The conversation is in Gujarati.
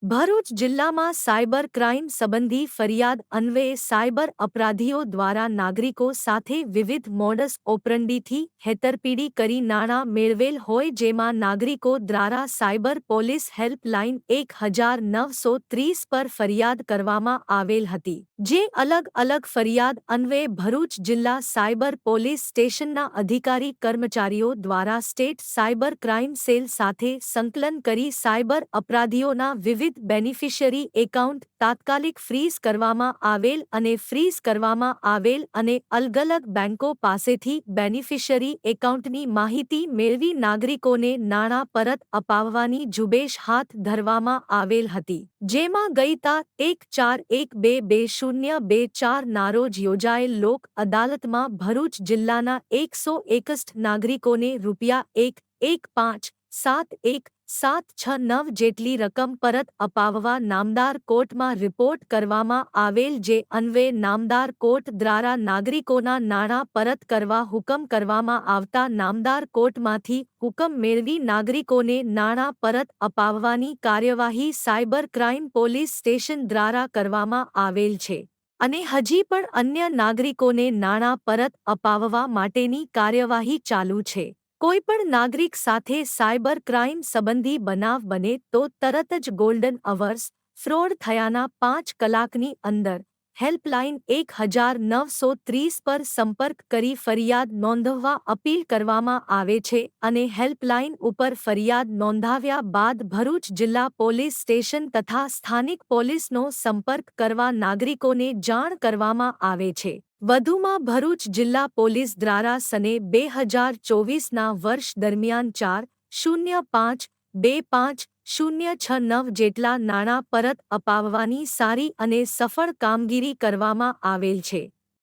ભરૂચ જિલ્લામાં સાયબર ક્રાઇમ સંબંધી ફરિયાદ અન્વયે સાયબર અપરાધીઓ દ્વારા નાગરિકો સાથે વિવિધ મોડસ ઓપરંડીથી છેતરપિંડી કરી નાણાં મેળવેલ હોય જેમાં નાગરિકો દ્વારા સાયબર પોલીસ હેલ્પલાઇન 1930 પર ફરિયાદ કરવામાં આવેલ હતી જે અલગ અલગ ફરિયાદ અન્વયે ભરૂચ જિલ્લા સાયબર પોલીસ સ્ટેશનના અધિકારી કર્મચારીઓ દ્વારા સ્ટેટ સાયબર ક્રાઇમ સેલ સાથે સંકલન કરી સાયબર અપરાધીઓના વિવિધ બેનિફિશિયરી એકાઉન્ટ તાત્કાલિક ફ્રીઝ કરવામાં આવેલ અને ફ્રીઝ કરવામાં આવેલ અને અલગ-અલગ બેંકો પાસેથી બેનિફિશિયરી એકાઉન્ટની માહિતી મેળવી નાગરિકોને નાણાં પરત અપાવવાની ઝુંબેશ હાથ ધરવામાં આવેલ હતી જેમાં ગઈ તા 1/4/1/2024 ના રોજ યોજાયેલ લોક અદાલતમાં ભરૂચ જિલ્લાના 161 નાગરિકોને રૂપિયા 1,1,5,7,1,7,6,9 જેટલી રકમ પરત અપાવવા નામદાર કોર્ટમાં રિપોર્ટ કરવામાં આવેલ જે અન્વયે નામદાર કોર્ટ દ્વારા નાગરિકોના નાણાં પરત કરવા હુકમ કરવામાં આવતા નામદાર કોર્ટમાંથી હુકમ મેળવી નાગરિકોને નાણાં પરત અપાવવાની કાર્યવાહી સાયબર ક્રાઇમ પોલીસ સ્ટેશન દ્વારા કરવામાં આવેલ છે અને હજી પણ અન્ય નાગરિકોને નાણાં પરત અપાવવા માટેની કાર્યવાહી ચાલુ છે કોઈપણ નાગરિક સાથે સાયબર ક્રાઇમ સંબંધી બનાવ બને તો તરત જ ગોલ્ડન અવર્સ ફ્રોડ થયાના 5 કલાકની અંદર હેલ્પલાઇન 1930 પર સંપર્ક કરી ફરિયાદ નોંધવા અપીલ કરવામાં આવે છે અને હેલ્પલાઇન ઉપર ફરિયાદ નોંધાવ્યા બાદ ભરૂચ જિલ્લા પોલીસ સ્ટેશન તથા સ્થાનિક પોલીસનો સંપર્ક કરવા નાગરિકોને જાણ કરવામાં આવે છે વધુમાં ભરૂચ જિલ્લા પોલીસ દ્વારા સને 2024ના વર્ષ દરમિયાન 4,05,25,069 જેટલા નાણાં પરત અપાવવાની સારી અને સફળ કામગીરી કરવામાં આવેલ છે।